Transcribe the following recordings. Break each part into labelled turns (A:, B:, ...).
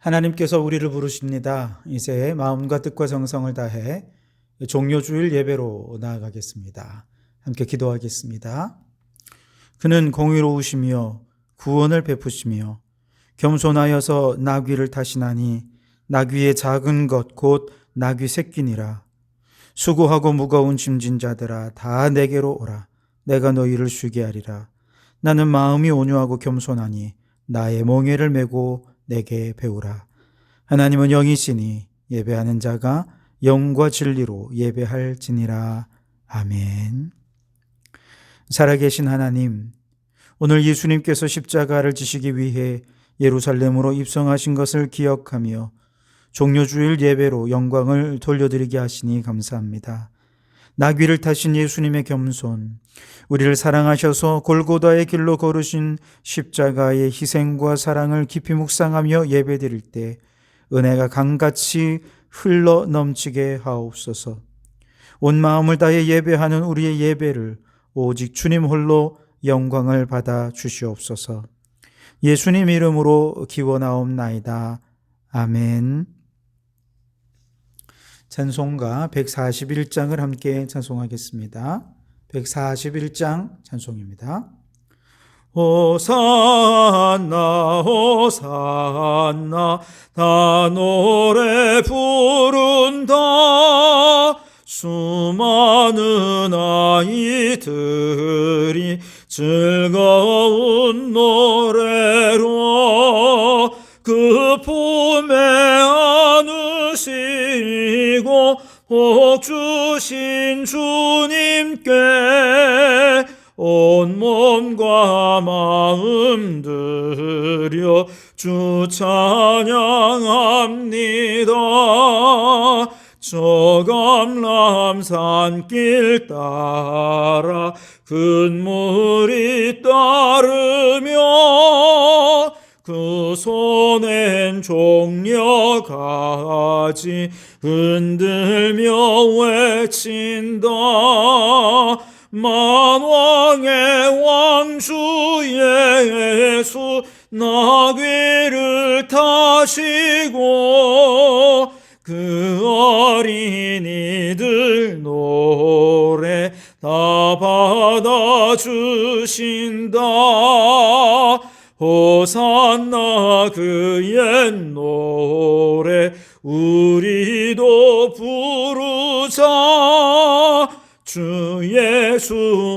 A: 하나님께서 우리를 부르십니다. 이제 마음과 뜻과 정성을 다해 종료주일 예배로 나아가겠습니다. 함께 기도하겠습니다. 그는 공의로우시며 구원을 베푸시며 겸손하여서 나귀를 타시나니 나귀의 작은 것 곧 나귀 새끼니라. 수고하고 무거운 짐진 자들아 다 내게로 오라. 내가 너희를 쉬게 하리라. 나는 마음이 온유하고 겸손하니 나의 멍에를 메고 내게 배우라. 하나님은 영이시니 예배하는 자가 영과 진리로 예배할지니라. 아멘. 살아계신 하나님, 오늘 예수님께서 십자가를 지시기 위해 예루살렘으로 입성하신 것을 기억하며 종료주일 예배로 영광을 돌려드리게 하시니 감사합니다. 나귀를 타신 예수님의 겸손, 우리를 사랑하셔서 골고다의 길로 걸으신 십자가의 희생과 사랑을 깊이 묵상하며 예배드릴 때 은혜가 강같이 흘러 넘치게 하옵소서. 온 마음을 다해 예배하는 우리의 예배를 오직 주님 홀로 영광을 받아 주시옵소서. 예수님 이름으로 기원하옵나이다. 아멘. 찬송가 141장을 함께 찬송하겠습니다. 141장 찬송입니다. 호산나 호산나 다 노래 부른다. 수많은 아이들이 즐거운 노래로 그 품에 안으시고 복 주신 주님께 온 몸과 마음 들여 주 찬양합니다. 저 감람산길 따라 큰 무리 따르며 그 손엔 종려가지 흔들며 외친다. 만왕의 왕주 예수 나귀를 타시고 그 어린이들 노래 다 받아주신다. 호산나 그 옛 노래 우리도 부르자. 주 예수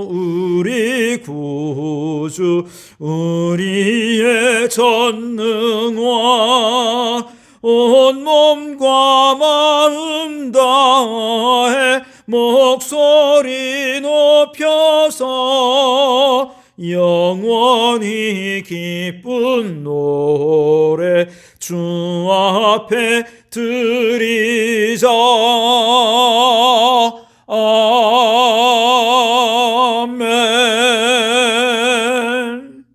A: 우리 구주 우리의 전능왕 온 몸과 마음 다해 목소리 높여서 영원히 기쁜 노래 주 앞에 드리자. 아멘.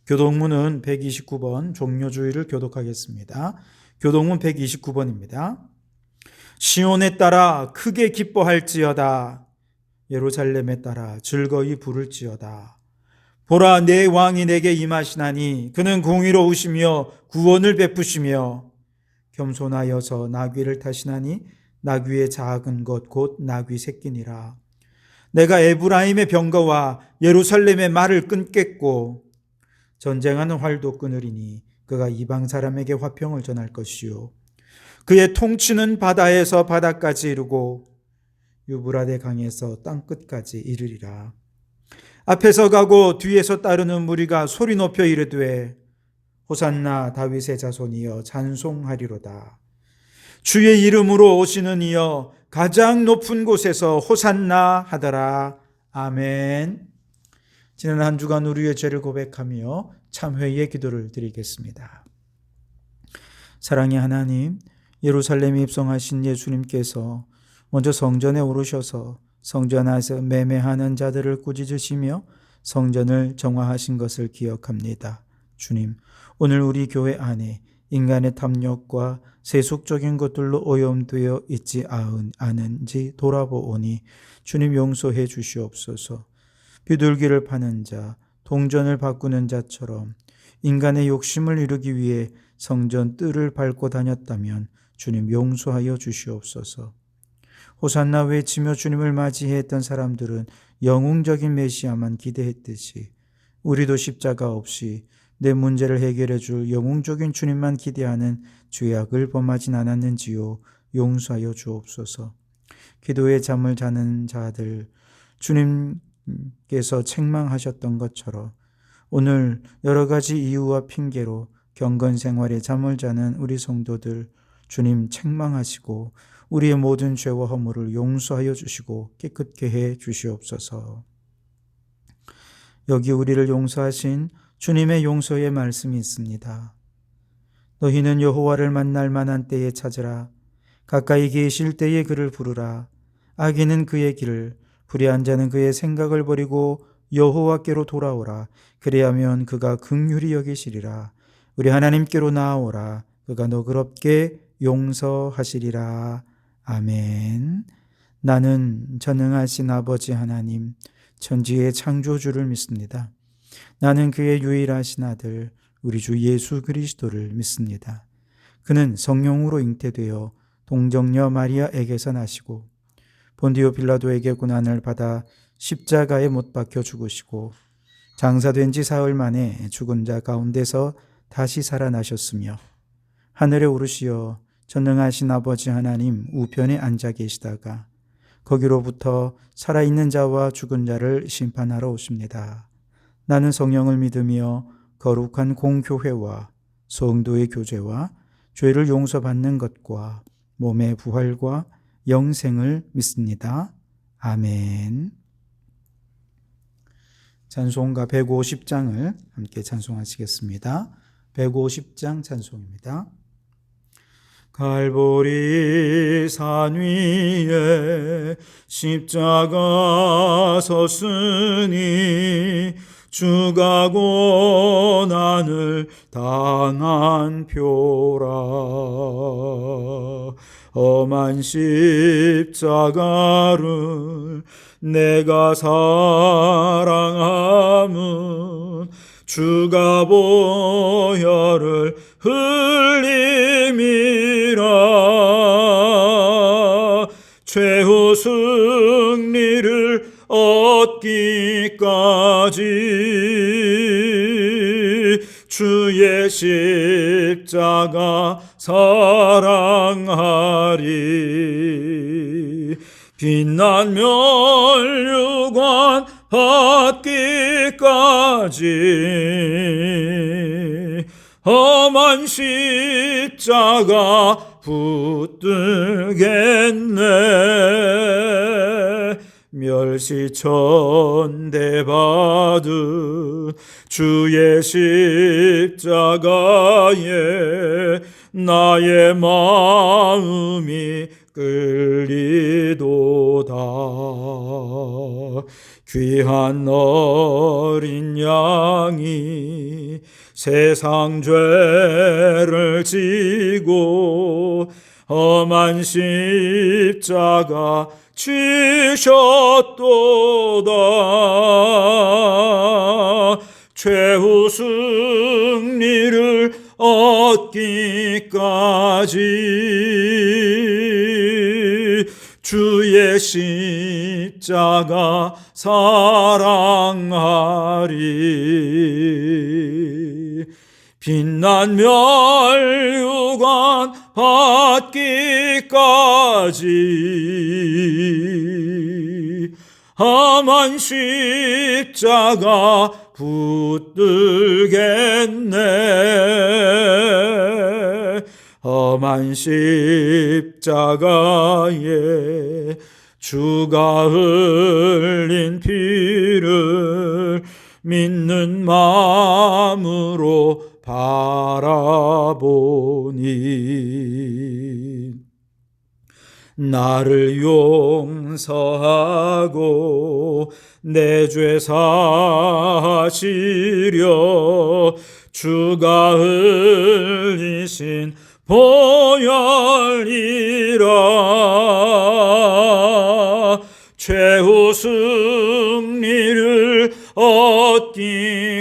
A: 교동문은 129번 종료주의를 교독하겠습니다. 교동문 129번입니다. 시온에 따라 크게 기뻐할지어다. 예루살렘에 따라 즐거이 부를지어다. 보라, 내 왕이 내게 임하시나니 그는 공의로우시며 구원을 베푸시며 겸손하여서 나귀를 타시나니 나귀의 작은 것 곧 나귀 새끼니라. 내가 에브라임의 병거와 예루살렘의 말을 끊겠고 전쟁하는 활도 끊으리니 그가 이방 사람에게 화평을 전할 것이요 그의 통치는 바다에서 바다까지 이르고 유브라데 강에서 땅끝까지 이르리라. 앞에서 가고 뒤에서 따르는 무리가 소리 높여 이르되 호산나 다윗의 자손이여 찬송하리로다. 주의 이름으로 오시는 이여 가장 높은 곳에서 호산나 하더라. 아멘. 지난 한 주간 우리의 죄를 고백하며 참회의 기도를 드리겠습니다. 사랑의 하나님, 예루살렘에 입성하신 예수님께서 먼저 성전에 오르셔서 성전 안에서 매매하는 자들을 꾸짖으시며 성전을 정화하신 것을 기억합니다. 주님, 오늘 우리 교회 안에 인간의 탐욕과 세속적인 것들로 오염되어 있지 않은지 돌아보오니 주님 용서해 주시옵소서. 비둘기를 파는 자, 동전을 바꾸는 자처럼 인간의 욕심을 이루기 위해 성전 뜰을 밟고 다녔다면 주님 용서하여 주시옵소서. 호산나 외치며 주님을 맞이했던 사람들은 영웅적인 메시아만 기대했듯이 우리도 십자가 없이 내 문제를 해결해 줄 영웅적인 주님만 기대하는 죄악을 범하진 않았는지요. 용서하여 주옵소서. 기도에 잠을 자는 자들 주님께서 책망하셨던 것처럼 오늘 여러 가지 이유와 핑계로 경건 생활에 잠을 자는 우리 성도들 주님 책망하시고 우리의 모든 죄와 허물을 용서하여 주시고 깨끗게 해 주시옵소서. 여기 우리를 용서하신 주님의 용서의 말씀이 있습니다. 너희는 여호와를 만날 만한 때에 찾으라. 가까이 계실 때에 그를 부르라. 악인은 그의 길을, 불의한 자는 그의 생각을 버리고 여호와께로 돌아오라. 그리하면 그가 긍휼히 여기시리라. 우리 하나님께로 나아오라. 그가 너그럽게 용서하시리라. 아멘. 나는 전능하신 아버지 하나님, 천지의 창조주를 믿습니다. 나는 그의 유일하신 아들, 우리 주 예수 그리스도를 믿습니다. 그는 성령으로 잉태되어 동정녀 마리아에게서 나시고 본디오 빌라도에게 고난을 받아 십자가에 못 박혀 죽으시고 장사된 지 사흘 만에 죽은 자 가운데서 다시 살아나셨으며 하늘에 오르시어 전능하신 아버지 하나님 우편에 앉아 계시다가 거기로부터 살아있는 자와 죽은 자를 심판하러 오십니다. 나는 성령을 믿으며 거룩한 공교회와 성도의 교제와 죄를 용서받는 것과 몸의 부활과 영생을 믿습니다. 아멘. 찬송가 150장을 함께 찬송하시겠습니다. 150장 찬송입니다. 갈보리 산 위에 십자가 섰으니 주가 고난을 당한 표라. 험한 십자가를 내가 사랑함은 주가 보혈을 흘림이라. 최후 승리를 얻기까지 주의 십자가 사랑하리. 빛난 면류관 받기까지 험한 십자가 붙들겠네. 멸시천대 받은 주의 십자가에 나의 마음이 끌리도다. 귀한 어린 양이 세상 죄를 지고 험한 십자가 지셨도다. 최후 승리를 얻기까지 주의 십자가 사랑하리. 빛난 멸류관 받기까지 험한 십자가 붙들겠네. 험한 십자가에 주가 흘린 피를 믿는 마음으로 바라보니 나를 용서하고 내 죄 사하시려 주가 흘리신 보혈이라. 최후 승리를 얻기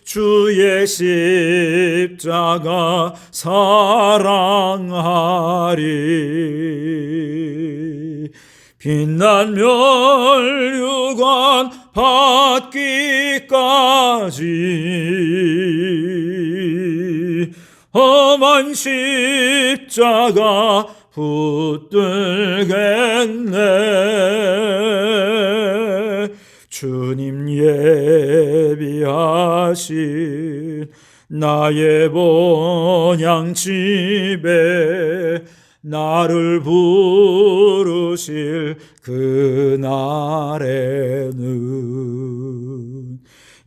A: 주의 십자가 사랑하리. 빛난 멸류관 받기까지 험한 십자가 붙들겠네. 주님 예비하신 나의 본향집에 나를 부르실 그날에는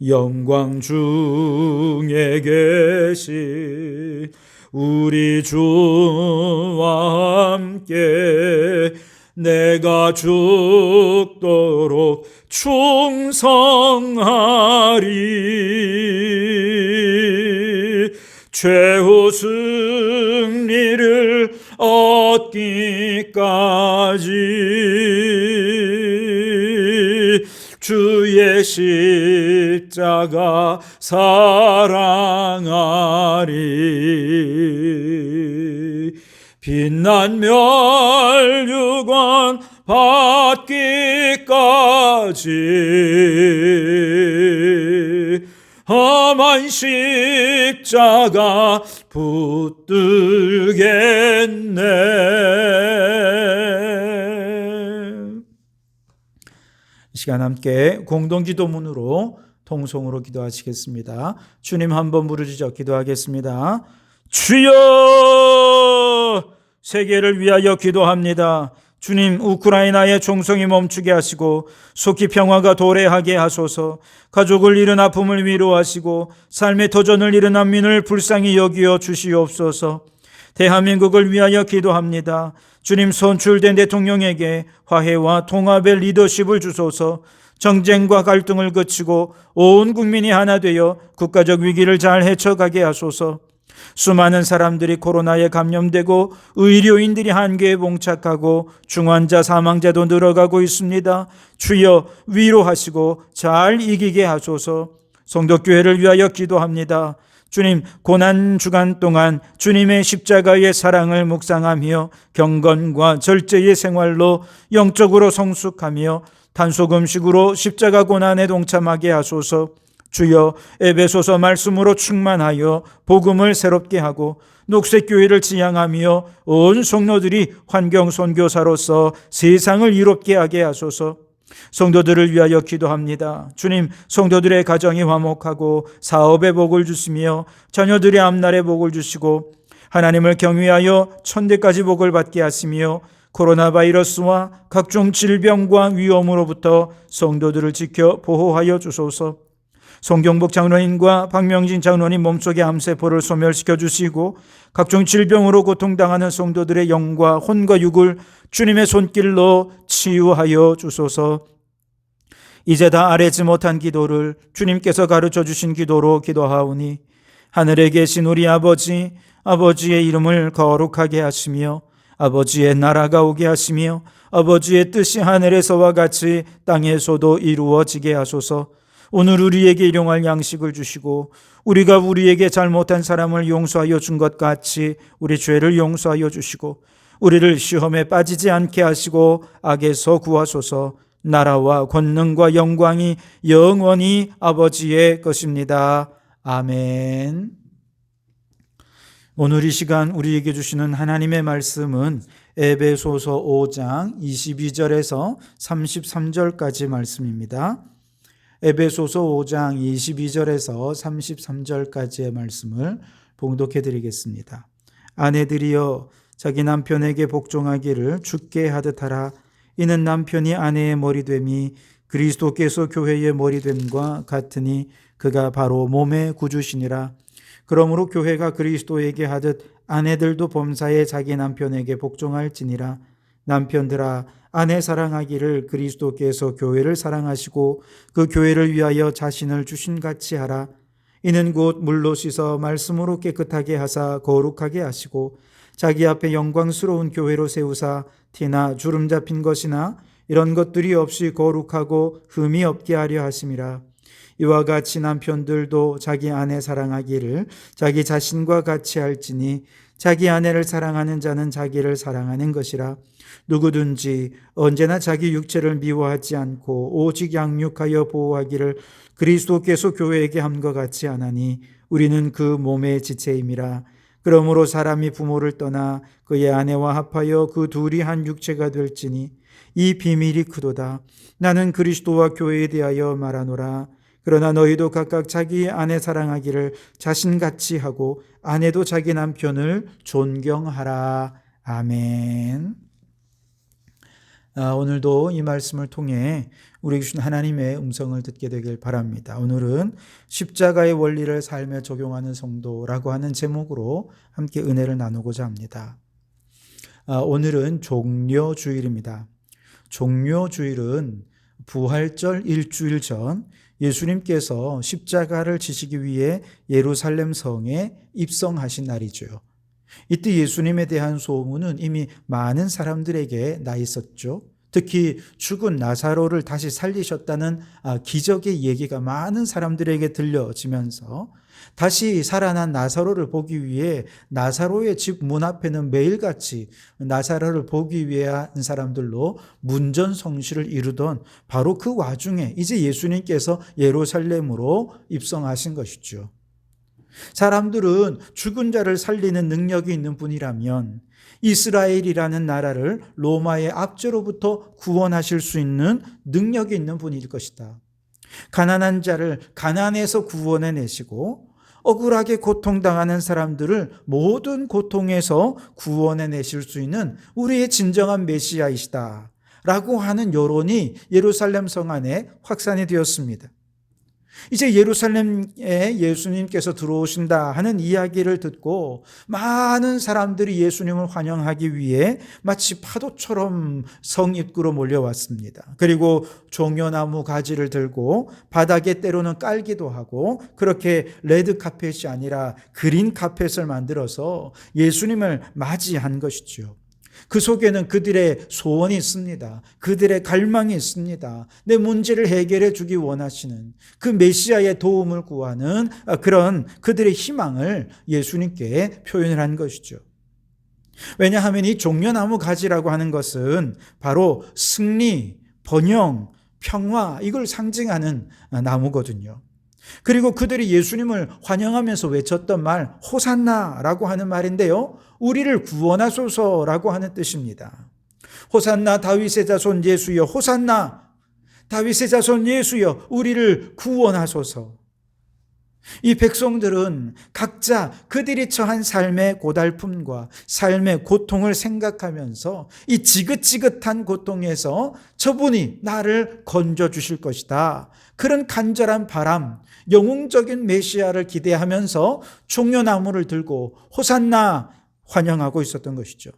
A: 영광 중에 계신 우리 주와 함께 내가 죽도록 충성하리. 최후 승리를 얻기까지 주의 십자가 사랑하리. 빛난 멸류관 받기까지 험한 십자가 붙들겠네. 이 시간 함께 공동기도문으로 통성으로 기도하시겠습니다. 주님 한번 부르짖어 기도하겠습니다. 주여, 세계를 위하여 기도합니다. 주님, 우크라이나의 총성이 멈추게 하시고 속히 평화가 도래하게 하소서. 가족을 잃은 아픔을 위로하시고 삶의 도전을 잃은 난민을 불쌍히 여기어 주시옵소서. 대한민국을 위하여 기도합니다. 주님, 선출된 대통령에게 화해와 통합의 리더십을 주소서. 정쟁과 갈등을 그치고 온 국민이 하나 되어 국가적 위기를 잘 헤쳐가게 하소서. 수많은 사람들이 코로나에 감염되고 의료인들이 한계에 봉착하고 중환자 사망자도 늘어가고 있습니다. 주여 위로하시고 잘 이기게 하소서. 성도교회를 위하여 기도합니다. 주님, 고난 주간 동안 주님의 십자가의 사랑을 묵상하며 경건과 절제의 생활로 영적으로 성숙하며 단속음식으로 십자가 고난에 동참하게 하소서. 주여, 에베소서 말씀으로 충만하여 복음을 새롭게 하고 녹색교회를 지향하며 온 성도들이 환경선교사로서 세상을 이롭게 하게 하소서. 성도들을 위하여 기도합니다. 주님, 성도들의 가정이 화목하고 사업에 복을 주시며 자녀들의 앞날에 복을 주시고 하나님을 경외하여 천대까지 복을 받게 하시며 코로나 바이러스와 각종 질병과 위험으로부터 성도들을 지켜 보호하여 주소서. 송경복 장로님과 박명진 장로님 몸속의 암세포를 소멸시켜 주시고 각종 질병으로 고통당하는 성도들의 영과 혼과 육을 주님의 손길로 치유하여 주소서. 이제 다 아뢰지 못한 기도를 주님께서 가르쳐 주신 기도로 기도하오니 하늘에 계신 우리 아버지, 아버지의 이름을 거룩하게 하시며 아버지의 나라가 오게 하시며 아버지의 뜻이 하늘에서와 같이 땅에서도 이루어지게 하소서. 오늘 우리에게 일용할 양식을 주시고 우리가 우리에게 잘못한 사람을 용서하여 준 것 같이 우리 죄를 용서하여 주시고 우리를 시험에 빠지지 않게 하시고 악에서 구하소서. 나라와 권능과 영광이 영원히 아버지의 것입니다. 아멘. 오늘 이 시간 우리에게 주시는 하나님의 말씀은 에베소서 5장 22절에서 33절까지 말씀입니다. 에베소서 5장 22절에서 33절까지의 말씀을 봉독해 드리겠습니다. 아내들이여 자기 남편에게 복종하기를 주께 하듯 하라. 이는 남편이 아내의 머리됨이 그리스도께서 교회의 머리됨과 같으니 그가 바로 몸의 구주시니라. 그러므로 교회가 그리스도에게 하듯 아내들도 범사에 자기 남편에게 복종할지니라. 남편들아, 아내 사랑하기를 그리스도께서 교회를 사랑하시고 그 교회를 위하여 자신을 주신같이 하라. 이는 곧 물로 씻어 말씀으로 깨끗하게 하사 거룩하게 하시고 자기 앞에 영광스러운 교회로 세우사 티나 주름 잡힌 것이나 이런 것들이 없이 거룩하고 흠이 없게 하려 하심이라. 이와 같이 남편들도 자기 아내 사랑하기를 자기 자신과 같이 할지니 자기 아내를 사랑하는 자는 자기를 사랑하는 것이라. 누구든지 언제나 자기 육체를 미워하지 않고 오직 양육하여 보호하기를 그리스도께서 교회에게 함과 같이 하나니 우리는 그 몸의 지체임이라. 그러므로 사람이 부모를 떠나 그의 아내와 합하여 그 둘이 한 육체가 될지니 이 비밀이 크도다. 나는 그리스도와 교회에 대하여 말하노라. 그러나 너희도 각각 자기 아내 사랑하기를 자신같이 하고 아내도 자기 남편을 존경하라. 아멘. 오늘도 이 말씀을 통해 우리 주신 하나님의 음성을 듣게 되길 바랍니다. 오늘은 십자가의 원리를 삶에 적용하는 성도라고 하는 제목으로 함께 은혜를 나누고자 합니다. 오늘은 종려주일입니다. 종려주일은 부활절 일주일 전 예수님께서 십자가를 지시기 위해 예루살렘 성에 입성하신 날이죠. 이때 예수님에 대한 소문은 이미 많은 사람들에게 나 있었죠. 특히 죽은 나사로를 다시 살리셨다는 기적의 얘기가 많은 사람들에게 들려지면서 다시 살아난 나사로를 보기 위해 나사로의 집 문 앞에는 매일같이 나사로를 보기 위한 사람들로 문전성시를 이루던 바로 그 와중에 이제 예수님께서 예루살렘으로 입성하신 것이죠. 사람들은 죽은 자를 살리는 능력이 있는 분이라면 이스라엘이라는 나라를 로마의 압제로부터 구원하실 수 있는 능력이 있는 분일 것이다. 가난한 자를 가난에서 구원해내시고 억울하게 고통당하는 사람들을 모든 고통에서 구원해내실 수 있는 우리의 진정한 메시아이시다 라고 하는 여론이 예루살렘 성 안에 확산이 되었습니다. 이제 예루살렘에 예수님께서 들어오신다 하는 이야기를 듣고 많은 사람들이 예수님을 환영하기 위해 마치 파도처럼 성 입구로 몰려왔습니다. 그리고 종려나무 가지를 들고 바닥에 때로는 깔기도 하고 그렇게 레드 카펫이 아니라 그린 카펫을 만들어서 예수님을 맞이한 것이죠. 그 속에는 그들의 소원이 있습니다. 그들의 갈망이 있습니다. 내 문제를 해결해 주기 원하시는 그 메시아의 도움을 구하는 그런 그들의 희망을 예수님께 표현을 한 것이죠. 왜냐하면 이 종려나무 가지라고 하는 것은 바로 승리, 번영, 평화 이걸 상징하는 나무거든요. 그리고 그들이 예수님을 환영하면서 외쳤던 말 호산나라고 하는 말인데요. 우리를 구원하소서라고 하는 뜻입니다. 호산나 다윗의 자손 예수여 호산나 다윗의 자손 예수여 우리를 구원하소서. 이 백성들은 각자 그들이 처한 삶의 고달픔과 삶의 고통을 생각하면서 이 지긋지긋한 고통에서 저분이 나를 건져주실 것이다. 그런 간절한 바람, 영웅적인 메시아를 기대하면서 종려나무를 들고 호산나 환영하고 있었던 것이죠.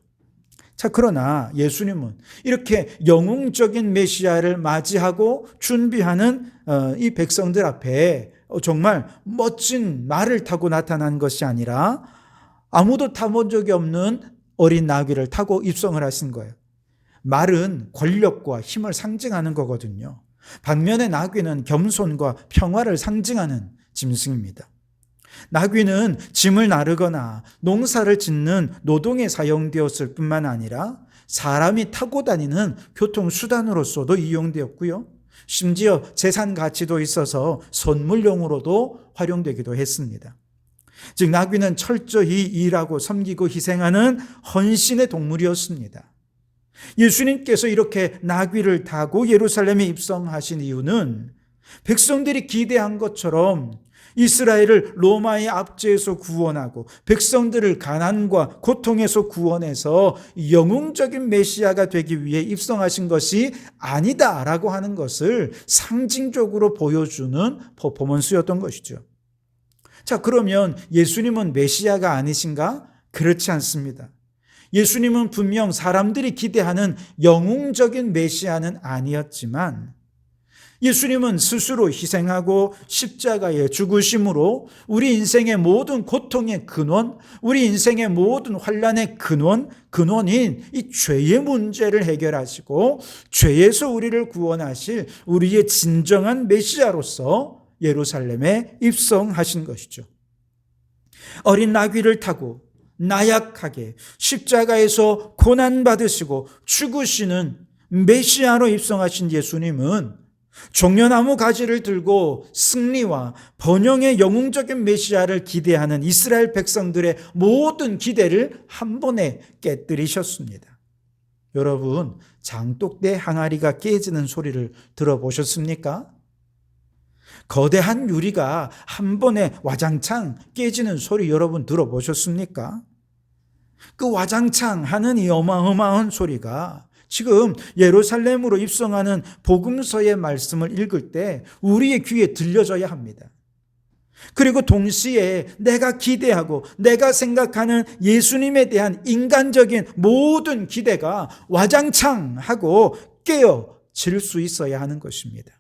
A: 자, 그러나 예수님은 이렇게 영웅적인 메시아를 맞이하고 준비하는 이 백성들 앞에 정말 멋진 말을 타고 나타난 것이 아니라 아무도 타본 적이 없는 어린 나귀를 타고 입성을 하신 거예요. 말은 권력과 힘을 상징하는 거거든요. 반면에 나귀는 겸손과 평화를 상징하는 짐승입니다. 나귀는 짐을 나르거나 농사를 짓는 노동에 사용되었을 뿐만 아니라 사람이 타고 다니는 교통수단으로서도 이용되었고요. 심지어 재산 가치도 있어서 선물용으로도 활용되기도 했습니다. 즉 나귀는 철저히 일하고 섬기고 희생하는 헌신의 동물이었습니다. 예수님께서 이렇게 나귀를 타고 예루살렘에 입성하신 이유는 백성들이 기대한 것처럼 이스라엘을 로마의 압제에서 구원하고 백성들을 가난과 고통에서 구원해서 영웅적인 메시아가 되기 위해 입성하신 것이 아니다라고 하는 것을 상징적으로 보여주는 퍼포먼스였던 것이죠. 자, 그러면 예수님은 메시아가 아니신가? 그렇지 않습니다. 예수님은 분명 사람들이 기대하는 영웅적인 메시아는 아니었지만 예수님은 스스로 희생하고 십자가의 죽으심으로 우리 인생의 모든 고통의 근원, 우리 인생의 모든 환난의 근원인 이 죄의 문제를 해결하시고 죄에서 우리를 구원하실 우리의 진정한 메시아로서 예루살렘에 입성하신 것이죠. 어린 나귀를 타고 나약하게 십자가에서 고난받으시고 죽으시는 메시아로 입성하신 예수님은 종려나무 가지를 들고 승리와 번영의 영웅적인 메시아를 기대하는 이스라엘 백성들의 모든 기대를 한 번에 깨뜨리셨습니다. 여러분, 장독대 항아리가 깨지는 소리를 들어보셨습니까? 거대한 유리가 한 번에 와장창 깨지는 소리 여러분 들어보셨습니까? 그 와장창 하는 이 어마어마한 소리가 지금 예루살렘으로 입성하는 복음서의 말씀을 읽을 때 우리의 귀에 들려져야 합니다. 그리고 동시에 내가 기대하고 내가 생각하는 예수님에 대한 인간적인 모든 기대가 와장창 하고 깨어질 수 있어야 하는 것입니다.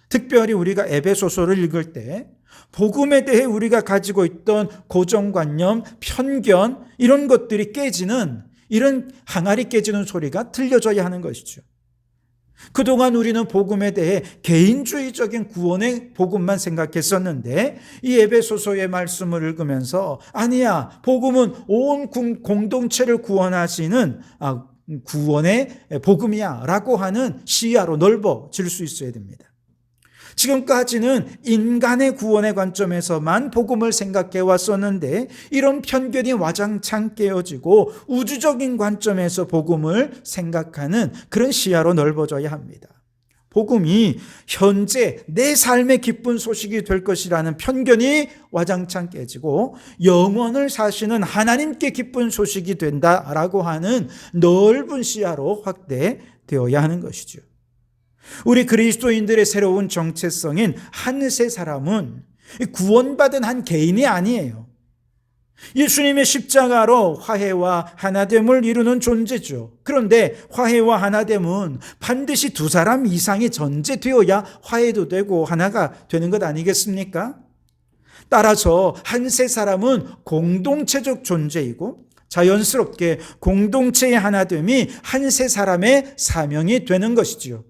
A: 특별히 우리가 에베소서를 읽을 때 복음에 대해 우리가 가지고 있던 고정관념, 편견 이런 것들이 깨지는 이런 항아리 깨지는 소리가 들려져야 하는 것이죠. 그동안 우리는 복음에 대해 개인주의적인 구원의 복음만 생각했었는데 이 에베소서의 말씀을 읽으면서 아니야, 복음은 온 공동체를 구원하시는 구원의 복음이야 라고 하는 시야로 넓어질 수 있어야 됩니다. 지금까지는 인간의 구원의 관점에서만 복음을 생각해 왔었는데 이런 편견이 와장창 깨어지고 우주적인 관점에서 복음을 생각하는 그런 시야로 넓어져야 합니다. 복음이 현재 내 삶의 기쁜 소식이 될 것이라는 편견이 와장창 깨지고 영원을 사시는 하나님께 기쁜 소식이 된다라고 하는 넓은 시야로 확대되어야 하는 것이죠. 우리 그리스도인들의 새로운 정체성인 한 세 사람은 구원받은 한 개인이 아니에요. 예수님의 십자가로 화해와 하나됨을 이루는 존재죠. 그런데 화해와 하나됨은 반드시 두 사람 이상이 전제되어야 화해도 되고 하나가 되는 것 아니겠습니까? 따라서 한 세 사람은 공동체적 존재이고 자연스럽게 공동체의 하나됨이 한 세 사람의 사명이 되는 것이지요.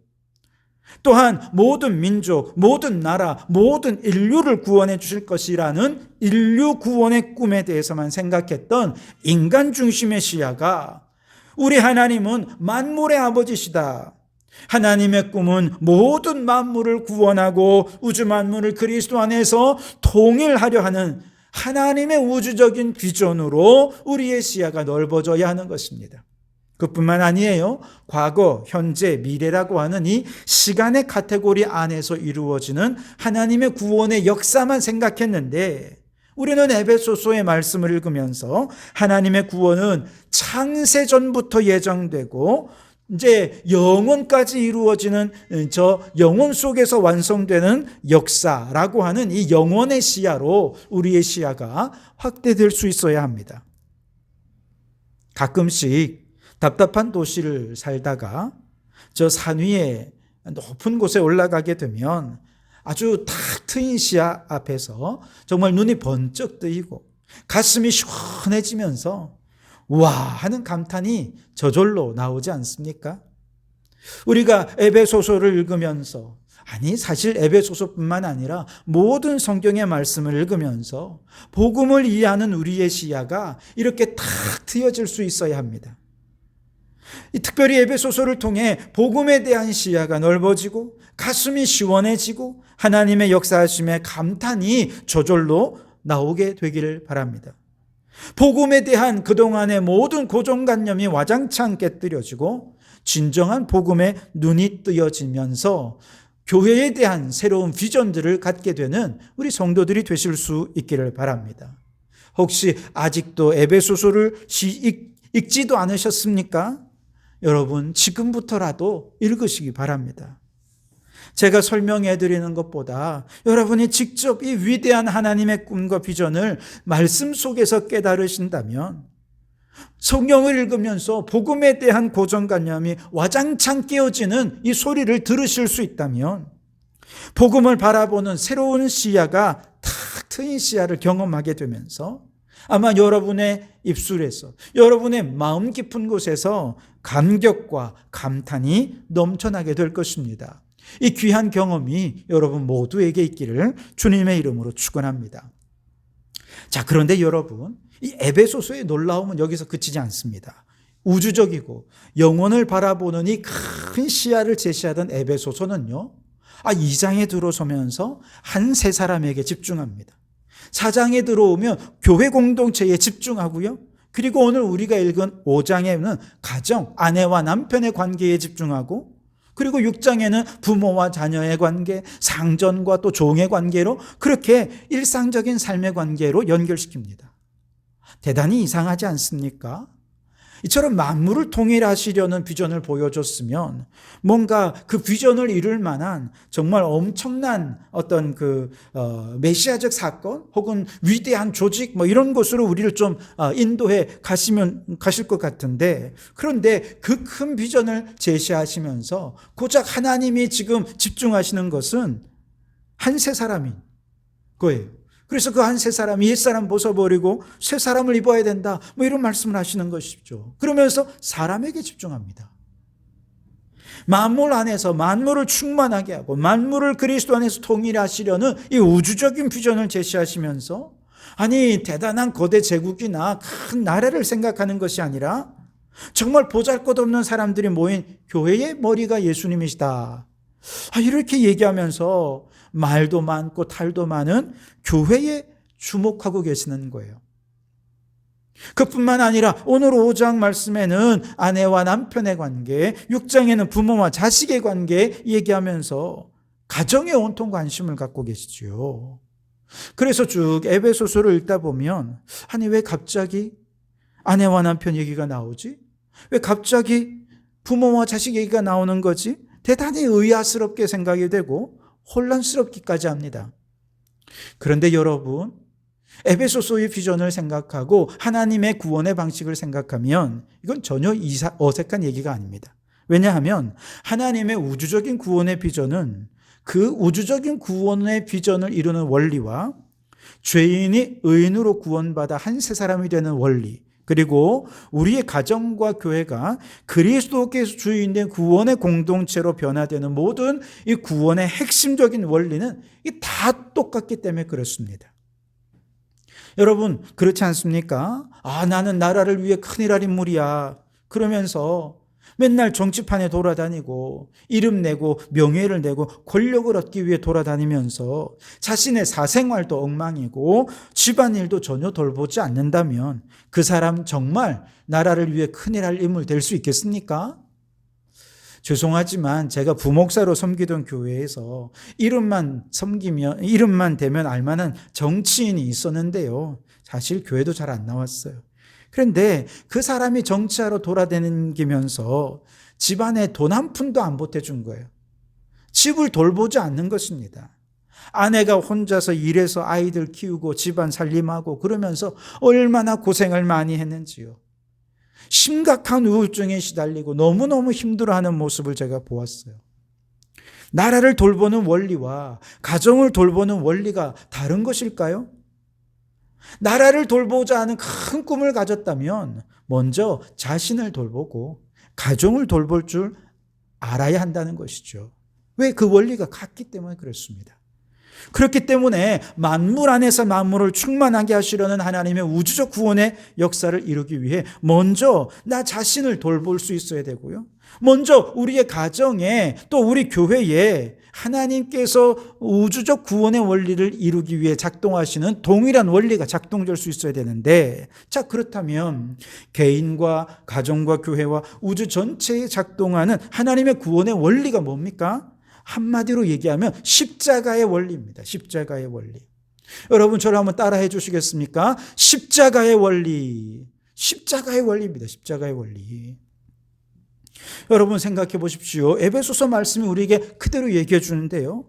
A: 또한 모든 민족, 모든 나라, 모든 인류를 구원해 주실 것이라는 인류 구원의 꿈에 대해서만 생각했던 인간 중심의 시야가 우리 하나님은 만물의 아버지시다. 하나님의 꿈은 모든 만물을 구원하고 우주 만물을 그리스도 안에서 통일하려 하는 하나님의 우주적인 비전으로 우리의 시야가 넓어져야 하는 것입니다. 그뿐만 아니에요. 과거, 현재, 미래라고 하는 이 시간의 카테고리 안에서 이루어지는 하나님의 구원의 역사만 생각했는데 우리는 에베소서의 말씀을 읽으면서 하나님의 구원은 창세전부터 예정되고 이제 영원까지 이루어지는 저 영원 속에서 완성되는 역사라고 하는 이 영원의 시야로 우리의 시야가 확대될 수 있어야 합니다. 가끔씩 답답한 도시를 살다가 저 산 위에 높은 곳에 올라가게 되면 아주 탁 트인 시야 앞에서 정말 눈이 번쩍 뜨이고 가슴이 시원해지면서 와 하는 감탄이 저절로 나오지 않습니까? 우리가 에베소서를 읽으면서 아니 사실 에베소서뿐만 아니라 모든 성경의 말씀을 읽으면서 복음을 이해하는 우리의 시야가 이렇게 탁 트여질 수 있어야 합니다. 특별히 에베소서를 통해 복음에 대한 시야가 넓어지고 가슴이 시원해지고 하나님의 역사하심에 감탄이 저절로 나오게 되기를 바랍니다. 복음에 대한 그동안의 모든 고정관념이 와장창 깨뜨려지고 진정한 복음에 눈이 뜨여지면서 교회에 대한 새로운 비전들을 갖게 되는 우리 성도들이 되실 수 있기를 바랍니다. 혹시 아직도 에베소서를 읽지도 않으셨습니까? 여러분 지금부터라도 읽으시기 바랍니다. 제가 설명해 드리는 것보다 여러분이 직접 이 위대한 하나님의 꿈과 비전을 말씀 속에서 깨달으신다면 성경을 읽으면서 복음에 대한 고정관념이 와장창 깨어지는 이 소리를 들으실 수 있다면 복음을 바라보는 새로운 시야가 탁 트인 시야를 경험하게 되면서 아마 여러분의 입술에서, 여러분의 마음 깊은 곳에서 감격과 감탄이 넘쳐나게 될 것입니다. 이 귀한 경험이 여러분 모두에게 있기를 주님의 이름으로 축원합니다. 자, 그런데 여러분, 이 에베소서의 놀라움은 여기서 그치지 않습니다. 우주적이고 영혼을 바라보는 이 큰 시야를 제시하던 에베소서는요, 2장에 들어서면서 한 세 사람에게 집중합니다. 4장에 들어오면 교회 공동체에 집중하고요. 그리고 오늘 우리가 읽은 5장에는 가정, 아내와 남편의 관계에 집중하고, 그리고 6장에는 부모와 자녀의 관계, 상전과 또 종의 관계로 그렇게 일상적인 삶의 관계로 연결시킵니다. 대단히 이상하지 않습니까? 이처럼 만물을 통일하시려는 비전을 보여줬으면 뭔가 그 비전을 이룰 만한 정말 엄청난 어떤 메시아적 사건 혹은 위대한 조직 이런 곳으로 우리를 좀 인도해 가실 것 같은데, 그런데 그 큰 비전을 제시하시면서 고작 하나님이 지금 집중하시는 것은 한 세 사람인 거예요. 그래서 그 한 세 사람이 옛사람 벗어버리고 새 사람을 입어야 된다, 이런 말씀을 하시는 것이죠. 그러면서 사람에게 집중합니다. 만물 안에서 만물을 충만하게 하고 만물을 그리스도 안에서 통일하시려는 이 우주적인 비전을 제시하시면서, 아니 대단한 거대 제국이나 큰 나라를 생각하는 것이 아니라 정말 보잘것없는 사람들이 모인 교회의 머리가 예수님이시다, 이렇게 얘기하면서 말도 많고 탈도 많은 교회에 주목하고 계시는 거예요. 그뿐만 아니라 오늘 5장 말씀에는 아내와 남편의 관계, 6장에는 부모와 자식의 관계 얘기하면서 가정에 온통 관심을 갖고 계시지요. 그래서 쭉 에베소서를 읽다 보면, 아니 왜 갑자기 아내와 남편 얘기가 나오지? 왜 갑자기 부모와 자식 얘기가 나오는 거지? 대단히 의아스럽게 생각이 되고 혼란스럽기까지 합니다. 그런데 여러분, 에베소서의 비전을 생각하고 하나님의 구원의 방식을 생각하면 이건 전혀 어색한 얘기가 아닙니다. 왜냐하면 하나님의 우주적인 구원의 비전은 그 우주적인 구원의 비전을 이루는 원리와 죄인이 의인으로 구원받아 한 세 사람이 되는 원리, 그리고 우리의 가정과 교회가 그리스도께서 주인된 구원의 공동체로 변화되는 모든 이 구원의 핵심적인 원리는 다 똑같기 때문에 그렇습니다. 여러분, 그렇지 않습니까? 나는 나라를 위해 큰일 할 인물이야, 그러면서 맨날 정치판에 돌아다니고 이름 내고 명예를 내고 권력을 얻기 위해 돌아다니면서 자신의 사생활도 엉망이고 집안일도 전혀 돌보지 않는다면 그 사람 정말 나라를 위해 큰일 할 인물 될 수 있겠습니까? 죄송하지만 제가 부목사로 섬기던 교회에서 이름만 되면 알만한 정치인이 있었는데요, 사실 교회도 잘 안 나왔어요. 그런데 그 사람이 정치하러 돌아다니면서 집안에 돈 한 푼도 안 보태준 거예요. 집을 돌보지 않는 것입니다. 아내가 혼자서 일해서 아이들 키우고 집안 살림하고 그러면서 얼마나 고생을 많이 했는지요. 심각한 우울증에 시달리고 너무너무 힘들어하는 모습을 제가 보았어요. 나라를 돌보는 원리와 가정을 돌보는 원리가 다른 것일까요? 나라를 돌보자 하는 큰 꿈을 가졌다면 먼저 자신을 돌보고 가정을 돌볼 줄 알아야 한다는 것이죠. 왜? 그 원리가 같기 때문에 그렇습니다. 그렇기 때문에 만물 안에서 만물을 충만하게 하시려는 하나님의 우주적 구원의 역사를 이루기 위해 먼저 나 자신을 돌볼 수 있어야 되고요, 먼저 우리의 가정에 또 우리 교회에 하나님께서 우주적 구원의 원리를 이루기 위해 작동하시는 동일한 원리가 작동될 수 있어야 되는데, 자, 그렇다면 개인과 가정과 교회와 우주 전체에 작동하는 하나님의 구원의 원리가 뭡니까? 한마디로 얘기하면 십자가의 원리입니다. 십자가의 원리. 여러분 저를 한번 따라해 주시겠습니까? 십자가의 원리. 십자가의 원리입니다. 십자가의 원리. 여러분 생각해 보십시오. 에베소서 말씀이 우리에게 그대로 얘기해 주는데요,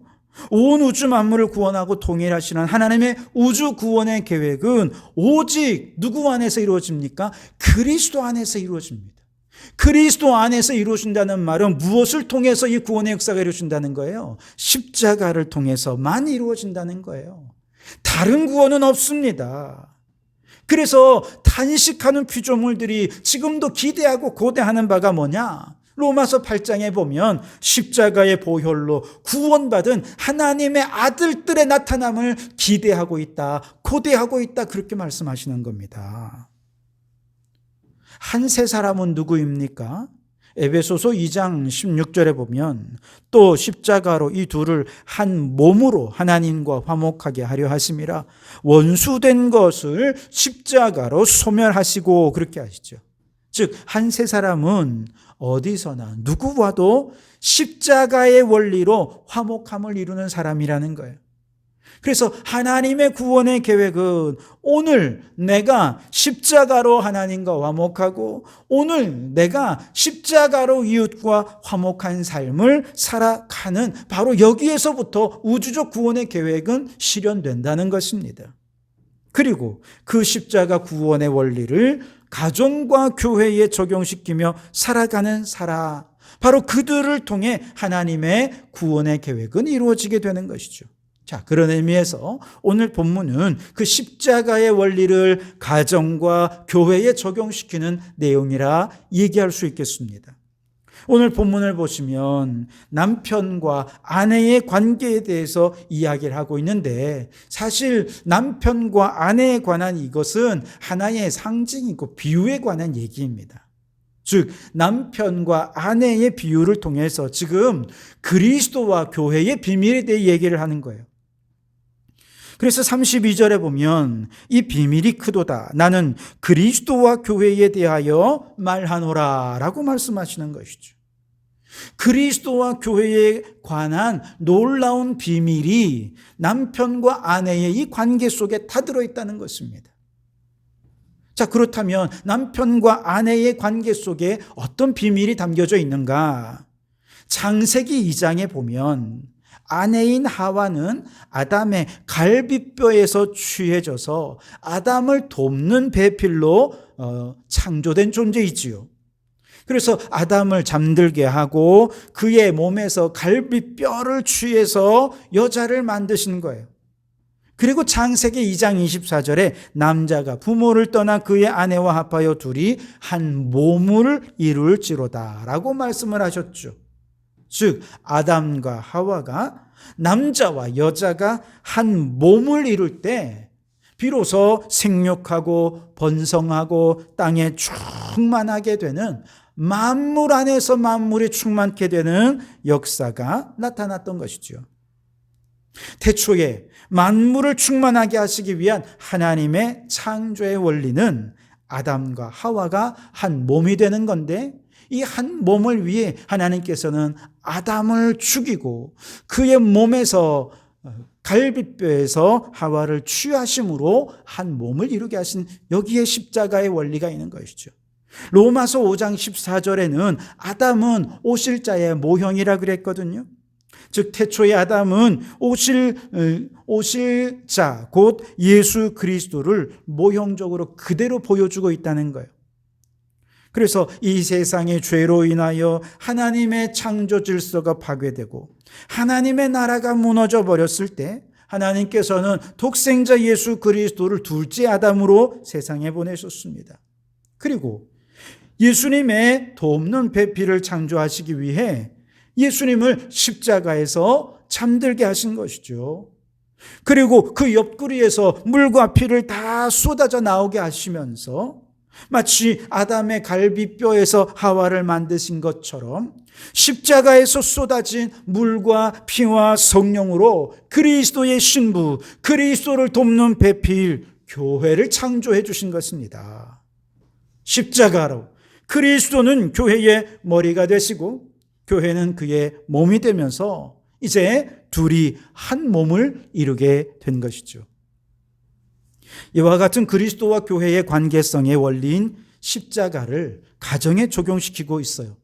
A: 온 우주 만물을 구원하고 통일하시는 하나님의 우주 구원의 계획은 오직 누구 안에서 이루어집니까? 그리스도 안에서 이루어집니다. 그리스도 안에서 이루어진다는 말은 무엇을 통해서 이 구원의 역사가 이루어진다는 거예요? 십자가를 통해서만 이루어진다는 거예요. 다른 구원은 없습니다. 그래서 탄식하는 피조물들이 지금도 기대하고 고대하는 바가 뭐냐? 로마서 8장에 보면 십자가의 보혈로 구원받은 하나님의 아들들의 나타남을 기대하고 있다, 고대하고 있다, 그렇게 말씀하시는 겁니다. 한 세 사람은 누구입니까? 에베소서 2장 16절에 보면 또 십자가로 이 둘을 한 몸으로 하나님과 화목하게 하려 하심이라 원수된 것을 십자가로 소멸하시고, 그렇게 하시죠. 즉 한 세 사람은 어디서나 누구와도 십자가의 원리로 화목함을 이루는 사람이라는 거예요. 그래서 하나님의 구원의 계획은 오늘 내가 십자가로 하나님과 화목하고 오늘 내가 십자가로 이웃과 화목한 삶을 살아가는, 바로 여기에서부터 우주적 구원의 계획은 실현된다는 것입니다. 그리고 그 십자가 구원의 원리를 가정과 교회에 적용시키며 살아가는 사람, 바로 그들을 통해 하나님의 구원의 계획은 이루어지게 되는 것이죠. 자, 그런 의미에서 오늘 본문은 그 십자가의 원리를 가정과 교회에 적용시키는 내용이라 얘기할 수 있겠습니다. 오늘 본문을 보시면 남편과 아내의 관계에 대해서 이야기를 하고 있는데, 사실 남편과 아내에 관한 이것은 하나의 상징이고 비유에 관한 얘기입니다. 즉 남편과 아내의 비유를 통해서 지금 그리스도와 교회의 비밀에 대해 얘기를 하는 거예요. 그래서 32절에 보면 이 비밀이 크도다, 나는 그리스도와 교회에 대하여 말하노라 라고 말씀하시는 것이죠. 그리스도와 교회에 관한 놀라운 비밀이 남편과 아내의 이 관계 속에 다 들어있다는 것입니다. 자, 그렇다면 남편과 아내의 관계 속에 어떤 비밀이 담겨져 있는가? 창세기 2장에 보면 아내인 하와는 아담의 갈비뼈에서 취해져서 아담을 돕는 배필로 창조된 존재이지요. 그래서 아담을 잠들게 하고 그의 몸에서 갈비뼈를 취해서 여자를 만드신 거예요. 그리고 창세기 2장 24절에 남자가 부모를 떠나 그의 아내와 합하여 둘이 한 몸을 이룰지로다 라고 말씀을 하셨죠. 즉 아담과 하와가, 남자와 여자가 한 몸을 이룰 때 비로소 생육하고 번성하고 땅에 충만하게 되는, 만물 안에서 만물이 충만케 되는 역사가 나타났던 것이죠. 태초에 만물을 충만하게 하시기 위한 하나님의 창조의 원리는 아담과 하와가 한 몸이 되는 건데, 이 한 몸을 위해 하나님께서는 아담을 죽이고 그의 몸에서 갈비뼈에서 하와를 취하심으로 한 몸을 이루게 하신, 여기에 십자가의 원리가 있는 것이죠. 로마서 5장 14절에는 아담은 오실 자의 모형이라 그랬거든요. 즉 태초의 아담은 오실 자, 곧 예수 그리스도를 모형적으로 그대로 보여주고 있다는 거예요. 그래서 이 세상의 죄로 인하여 하나님의 창조 질서가 파괴되고 하나님의 나라가 무너져 버렸을 때 하나님께서는 독생자 예수 그리스도를 둘째 아담으로 세상에 보내셨습니다. 그리고 예수님의 돕는 배필을 창조하시기 위해 예수님을 십자가에서 잠들게 하신 것이죠. 그리고 그 옆구리에서 물과 피를 다 쏟아져 나오게 하시면서 마치 아담의 갈비뼈에서 하와를 만드신 것처럼 십자가에서 쏟아진 물과 피와 성령으로 그리스도의 신부, 그리스도를 돕는 배필, 교회를 창조해 주신 것입니다. 십자가로 그리스도는 교회의 머리가 되시고 교회는 그의 몸이 되면서 이제 둘이 한 몸을 이루게 된 것이죠. 이와 같은 그리스도와 교회의 관계성의 원리인 십자가를 가정에 적용시키고 있어요.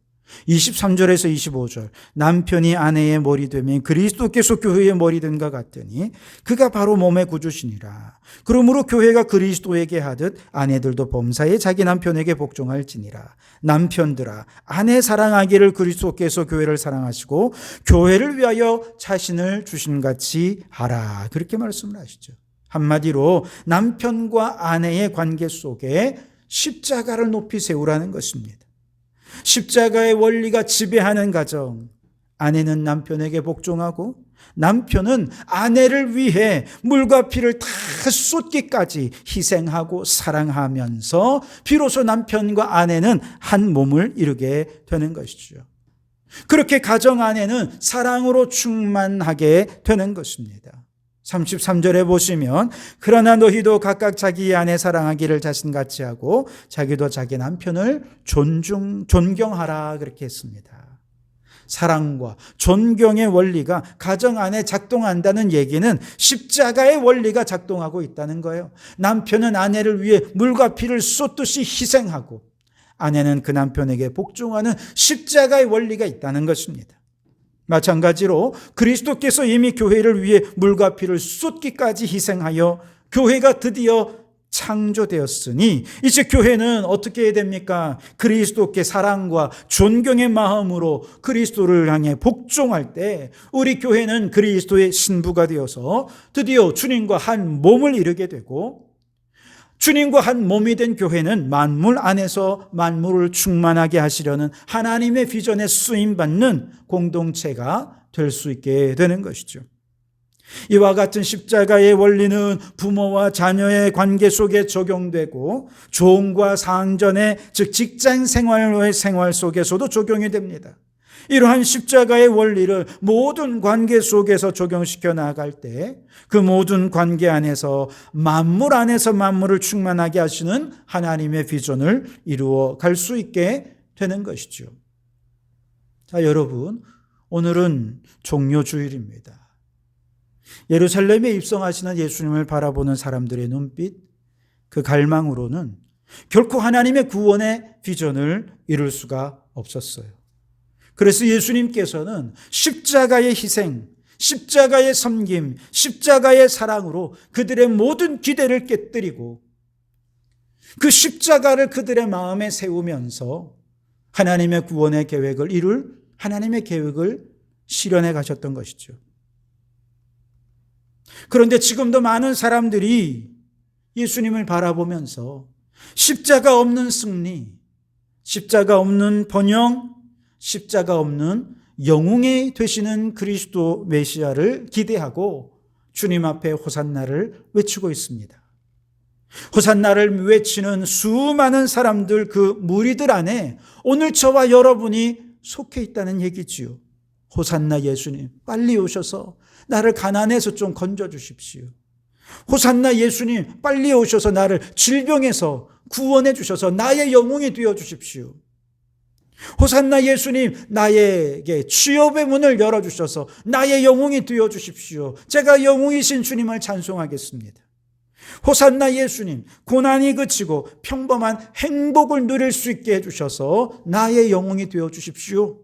A: 23절에서 25절, 남편이 아내의 머리 되면 그리스도께서 교회의 머리 된것 같더니 그가 바로 몸의 구주시니라. 그러므로 교회가 그리스도에게 하듯 아내들도 범사에 자기 남편에게 복종할지니라. 남편들아, 아내 사랑하기를 그리스도께서 교회를 사랑하시고 교회를 위하여 자신을 주신 같이 하라. 그렇게 말씀을 하시죠. 한마디로 남편과 아내의 관계 속에 십자가를 높이 세우라는 것입니다. 십자가의 원리가 지배하는 가정, 아내는 남편에게 복종하고 남편은 아내를 위해 물과 피를 다 쏟기까지 희생하고 사랑하면서 비로소 남편과 아내는 한 몸을 이루게 되는 것이죠. 그렇게 가정 안에는 사랑으로 충만하게 되는 것입니다. 33절에 보시면 그러나 너희도 각각 자기 아내 사랑하기를 자신같이 하고 자기도 자기 남편을 존경하라 그렇게 했습니다. 사랑과 존경의 원리가 가정 안에 작동한다는 얘기는 십자가의 원리가 작동하고 있다는 거예요. 남편은 아내를 위해 물과 피를 쏟듯이 희생하고 아내는 그 남편에게 복종하는 십자가의 원리가 있다는 것입니다. 마찬가지로 그리스도께서 이미 교회를 위해 물과 피를 쏟기까지 희생하여 교회가 드디어 창조되었으니 이제 교회는 어떻게 해야 됩니까? 그리스도께 사랑과 존경의 마음으로 그리스도를 향해 복종할 때 우리 교회는 그리스도의 신부가 되어서 드디어 주님과 한 몸을 이루게 되고, 주님과 한 몸이 된 교회는 만물 안에서 만물을 충만하게 하시려는 하나님의 비전에 쓰임받는 공동체가 될 수 있게 되는 것이죠. 이와 같은 십자가의 원리는 부모와 자녀의 관계 속에 적용되고 종과 상전의 즉 직장 생활의 생활 속에서도 적용이 됩니다. 이러한 십자가의 원리를 모든 관계 속에서 적용시켜 나아갈 때 그 모든 관계 안에서 만물 안에서 만물을 충만하게 하시는 하나님의 비전을 이루어 갈 수 있게 되는 것이죠. 자, 여러분, 오늘은 종료주일입니다. 예루살렘에 입성하시는 예수님을 바라보는 사람들의 눈빛, 그 갈망으로는 결코 하나님의 구원의 비전을 이룰 수가 없었어요. 그래서 예수님께서는 십자가의 희생, 십자가의 섬김, 십자가의 사랑으로 그들의 모든 기대를 깨뜨리고 그 십자가를 그들의 마음에 세우면서 하나님의 구원의 계획을 이룰 하나님의 계획을 실현해 가셨던 것이죠. 그런데 지금도 많은 사람들이 예수님을 바라보면서 십자가 없는 승리, 십자가 없는 번영, 십자가 없는 영웅이 되시는 그리스도 메시아를 기대하고 주님 앞에 호산나를 외치고 있습니다. 호산나를 외치는 수많은 사람들, 그 무리들 안에 오늘 저와 여러분이 속해 있다는 얘기지요. 호산나 예수님, 빨리 오셔서 나를 가난에서 좀 건져주십시오. 호산나 예수님, 빨리 오셔서 나를 질병에서 구원해 주셔서 나의 영웅이 되어주십시오. 호산나 예수님, 나에게 취업의 문을 열어주셔서 나의 영웅이 되어주십시오. 제가 영웅이신 주님을 찬송하겠습니다. 호산나 예수님, 고난이 그치고 평범한 행복을 누릴 수 있게 해주셔서 나의 영웅이 되어주십시오.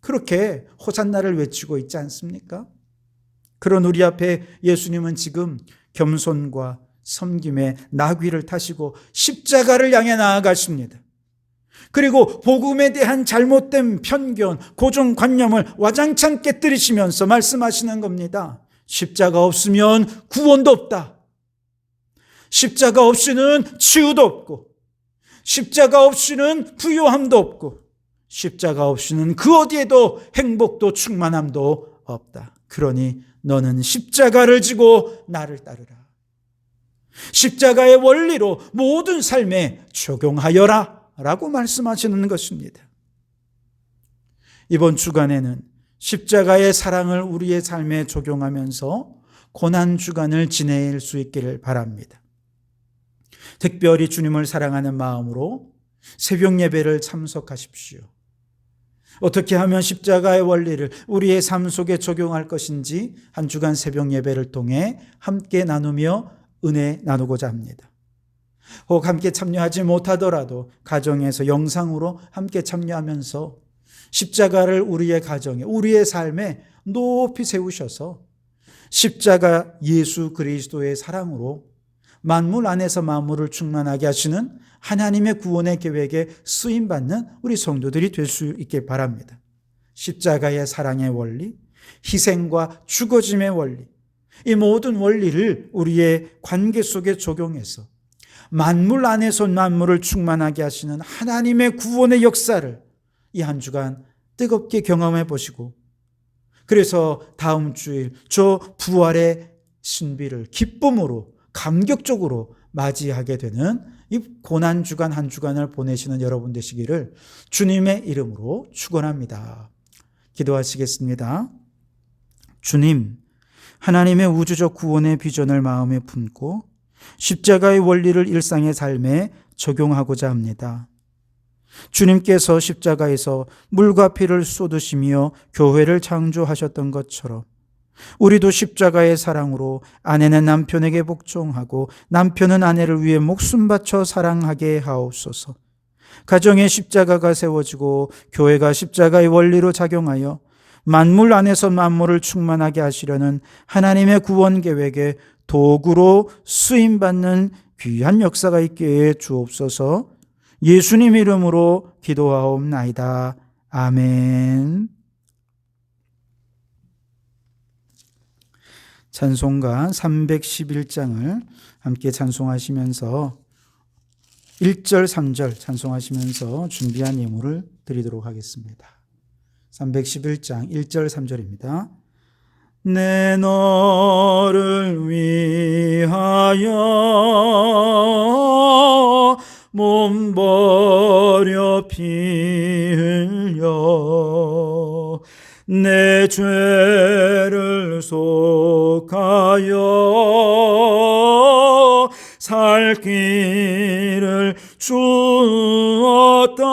A: 그렇게 호산나를 외치고 있지 않습니까? 그런 우리 앞에 예수님은 지금 겸손과 섬김의 나귀를 타시고 십자가를 향해 나아가십니다. 그리고 복음에 대한 잘못된 편견, 고정관념을 와장창 깨뜨리시면서 말씀하시는 겁니다. 십자가 없으면 구원도 없다. 십자가 없이는 치유도 없고, 십자가 없이는 부요함도 없고, 십자가 없이는 그 어디에도 행복도 충만함도 없다. 그러니 너는 십자가를 지고 나를 따르라. 십자가의 원리로 모든 삶에 적용하여라 라고 말씀하시는 것입니다. 이번 주간에는 십자가의 사랑을 우리의 삶에 적용하면서 고난주간을 지낼 수 있기를 바랍니다. 특별히 주님을 사랑하는 마음으로 새벽 예배를 참석하십시오. 어떻게 하면 십자가의 원리를 우리의 삶 속에 적용할 것인지 한 주간 새벽 예배를 통해 함께 나누며 은혜 나누고자 합니다. 혹 함께 참여하지 못하더라도 가정에서 영상으로 함께 참여하면서 십자가를 우리의 가정에, 우리의 삶에 높이 세우셔서 십자가 예수 그리스도의 사랑으로 만물 안에서 만물을 충만하게 하시는 하나님의 구원의 계획에 쓰임받는 우리 성도들이 될 수 있게 바랍니다. 십자가의 사랑의 원리, 희생과 죽어짐의 원리, 이 모든 원리를 우리의 관계 속에 적용해서 만물 안에서 만물을 충만하게 하시는 하나님의 구원의 역사를 이 한 주간 뜨겁게 경험해 보시고, 그래서 다음 주일 저 부활의 신비를 기쁨으로 감격적으로 맞이하게 되는 이 고난 주간 한 주간을 보내시는 여러분 되시기를 주님의 이름으로 축원합니다. 기도하시겠습니다. 주님, 하나님의 우주적 구원의 비전을 마음에 품고 십자가의 원리를 일상의 삶에 적용하고자 합니다. 주님께서 십자가에서 물과 피를 쏟으시며 교회를 창조하셨던 것처럼 우리도 십자가의 사랑으로 아내는 남편에게 복종하고 남편은 아내를 위해 목숨 바쳐 사랑하게 하옵소서. 가정에 십자가가 세워지고 교회가 십자가의 원리로 작용하여 만물 안에서 만물을 충만하게 하시려는 하나님의 구원 계획에 도구로 쓰임받는 귀한 역사가 있게 해 주옵소서. 예수님 이름으로 기도하옵나이다. 아멘. 찬송가 311장을 함께 찬송하시면서 1절, 3절 찬송하시면서 준비한 예물을 드리도록 하겠습니다. 311장 1절, 3절입니다. 내 너를 위하여 몸 버려 피 흘려 내 죄를 속하여 살 길을 주었다.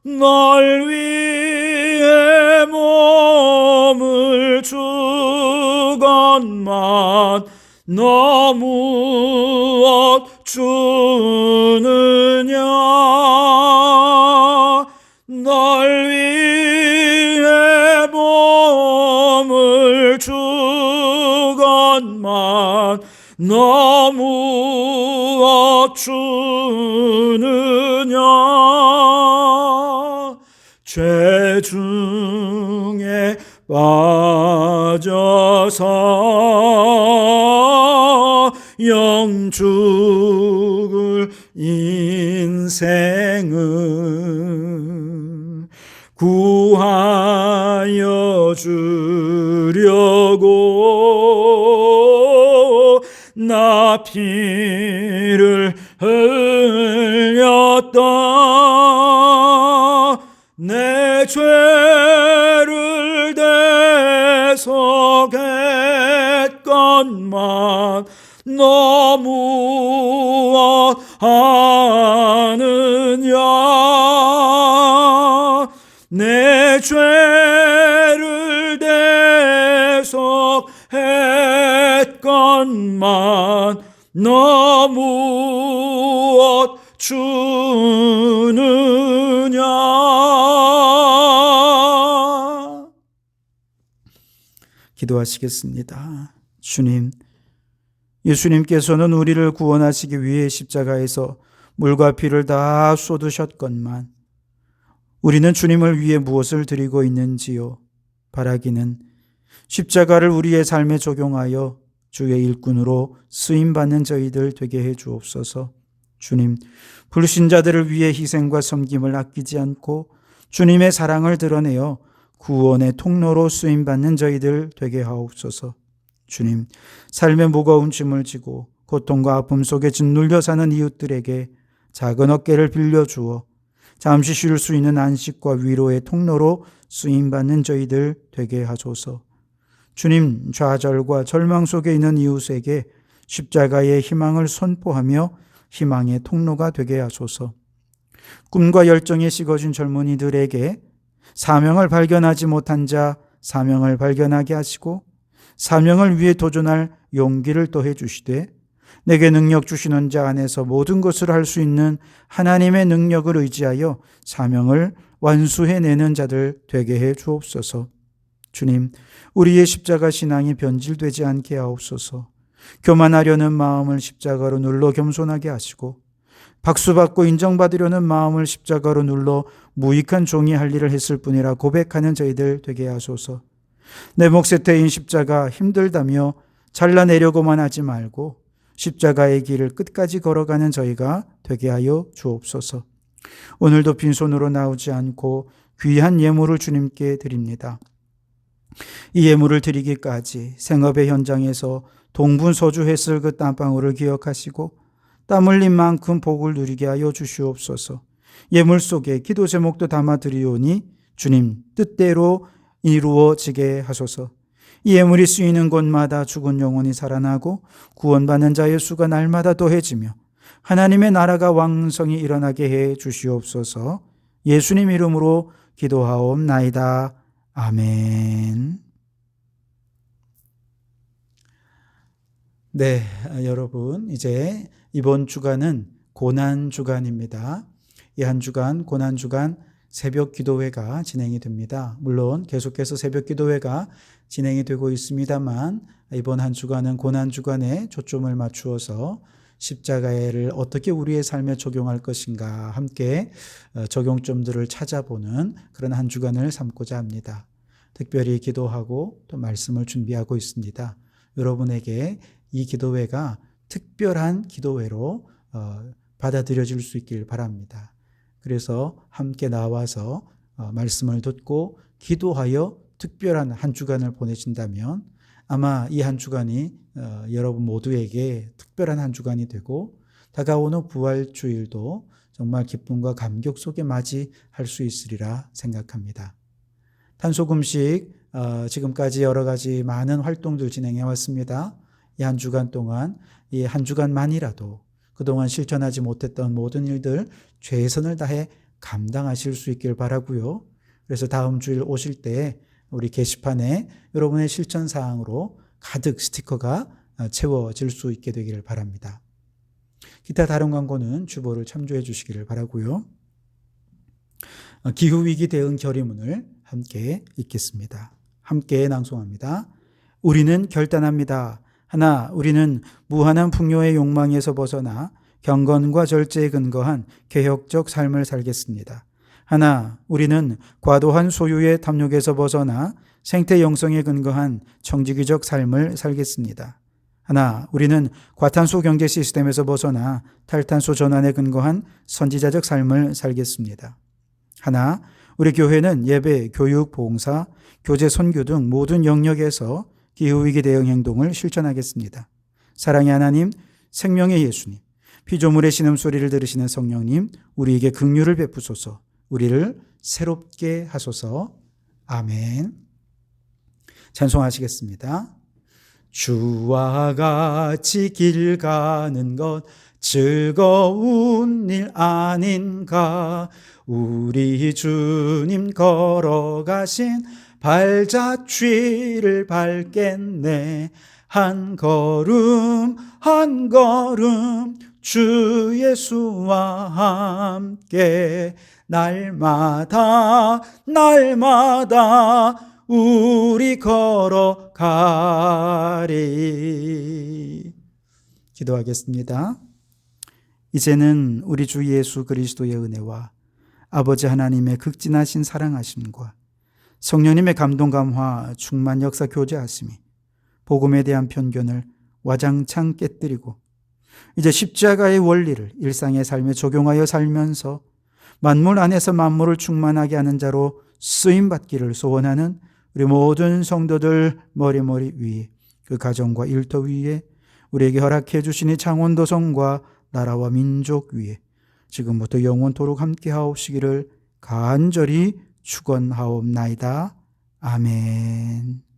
A: 널 위해 몸을 주건만 너 무엇 주느냐. 널 위해 몸을 주건만 너 무엇 주느냐. 죄 중에 빠져서 영 죽을 인생을 구하여 주려고 나 피를 흘렸다. 내 죄를 대속했건만 너 무엇 하느냐. 내 죄를 대속했건만 너 무엇 주느냐. 기도하시겠습니다. 주님, 예수님께서는 우리를 구원하시기 위해 십자가에서 물과 피를 다 쏟으셨건만 우리는 주님을 위해 무엇을 드리고 있는지요? 바라기는 십자가를 우리의 삶에 적용하여 주의 일꾼으로 쓰임받는 저희들 되게 해 주옵소서. 주님, 불신자들을 위해 희생과 섬김을 아끼지 않고 주님의 사랑을 드러내어 구원의 통로로 쓰임받는 저희들 되게 하옵소서. 주님, 삶의 무거운 짐을 지고 고통과 아픔 속에 짓눌려 사는 이웃들에게 작은 어깨를 빌려주어 잠시 쉴 수 있는 안식과 위로의 통로로 쓰임받는 저희들 되게 하소서. 주님, 좌절과 절망 속에 있는 이웃에게 십자가의 희망을 선포하며 희망의 통로가 되게 하소서. 꿈과 열정에 식어진 젊은이들에게 사명을 발견하지 못한 자 사명을 발견하게 하시고 사명을 위해 도전할 용기를 더해 주시되 내게 능력 주시는 자 안에서 모든 것을 할 수 있는 하나님의 능력을 의지하여 사명을 완수해내는 자들 되게 해 주옵소서. 주님, 우리의 십자가 신앙이 변질되지 않게 하옵소서. 교만하려는 마음을 십자가로 눌러 겸손하게 하시고, 박수받고 인정받으려는 마음을 십자가로 눌러 무익한 종이 할 일을 했을 뿐이라 고백하는 저희들 되게 하소서. 내 몫에 태인 십자가 힘들다며 잘라내려고만 하지 말고 십자가의 길을 끝까지 걸어가는 저희가 되게 하여 주옵소서. 오늘도 빈손으로 나오지 않고 귀한 예물을 주님께 드립니다. 이 예물을 드리기까지 생업의 현장에서 동분서주했을 그 땀방울을 기억하시고 땀 흘린 만큼 복을 누리게 하여 주시옵소서. 예물 속에 기도 제목도 담아 드리오니 주님 뜻대로 이루어지게 하소서. 이 예물이 쓰이는 곳마다 죽은 영혼이 살아나고 구원받는 자의 수가 날마다 더해지며 하나님의 나라가 왕성히 일어나게 해 주시옵소서. 예수님 이름으로 기도하옵나이다. 아멘. 네, 여러분, 이제 이번 주간은 고난주간입니다. 이 한 주간, 고난주간 새벽 기도회가 진행이 됩니다. 물론 계속해서 새벽 기도회가 진행이 되고 있습니다만 이번 한 주간은 고난주간에 초점을 맞추어서 십자가를 어떻게 우리의 삶에 적용할 것인가 함께 적용점들을 찾아보는 그런 한 주간을 삼고자 합니다. 특별히 기도하고 또 말씀을 준비하고 있습니다. 여러분에게 이 기도회가 특별한 기도회로 받아들여질 수 있길 바랍니다. 그래서 함께 나와서 말씀을 듣고 기도하여 특별한 한 주간을 보내신다면 아마 이 한 주간이 여러분 모두에게 특별한 한 주간이 되고 다가오는 부활주일도 정말 기쁨과 감격 속에 맞이할 수 있으리라 생각합니다. 탄소금식 지금까지 여러 가지 많은 활동들 진행해 왔습니다. 이 한 주간 동안 이 한 주간만이라도 그동안 실천하지 못했던 모든 일들 최선을 다해 감당하실 수 있길 바라고요. 그래서 다음 주일 오실 때 우리 게시판에 여러분의 실천 사항으로 가득 스티커가 채워질 수 있게 되기를 바랍니다. 기타 다른 광고는 주보를 참조해 주시기를 바라고요. 기후위기 대응 결의문을 함께 읽겠습니다. 함께 낭송합니다. 우리는 결단합니다. 하나, 우리는 무한한 풍요의 욕망에서 벗어나 경건과 절제에 근거한 개혁적 삶을 살겠습니다. 하나, 우리는 과도한 소유의 탐욕에서 벗어나 생태 영성에 근거한 청지기적 삶을 살겠습니다. 하나, 우리는 과탄소 경제 시스템에서 벗어나 탈탄소 전환에 근거한 선지자적 삶을 살겠습니다. 하나, 우리 교회는 예배, 교육, 봉사, 교제, 선교 등 모든 영역에서 기후위기 대응 행동을 실천하겠습니다. 사랑의 하나님, 생명의 예수님, 피조물의 신음소리를 들으시는 성령님, 우리에게 긍휼을 베푸소서. 우리를 새롭게 하소서. 아멘. 찬송하시겠습니다. 주와 같이 길 가는 것 즐거운 일 아닌가. 우리 주님 걸어가신 발자취를 밟겠네. 한 걸음 한 걸음 주 예수와 함께 날마다 날마다 우리 걸어가리. 기도하겠습니다. 이제는 우리 주 예수 그리스도의 은혜와 아버지 하나님의 극진하신 사랑하심과 성령님의 감동 감화 충만 역사 교제하심이 복음에 대한 편견을 와장창 깨뜨리고 이제 십자가의 원리를 일상의 삶에 적용하여 살면서 만물 안에서 만물을 충만하게 하는 자로 쓰임받기를 소원하는 우리 모든 성도들 머리머리 위에 그 가정과 일터 위에 우리에게 허락해 주시니 창원도성과 나라와 민족 위에 지금부터 영원토록 함께 하옵시기를 간절히 축원하옵나이다. 아멘.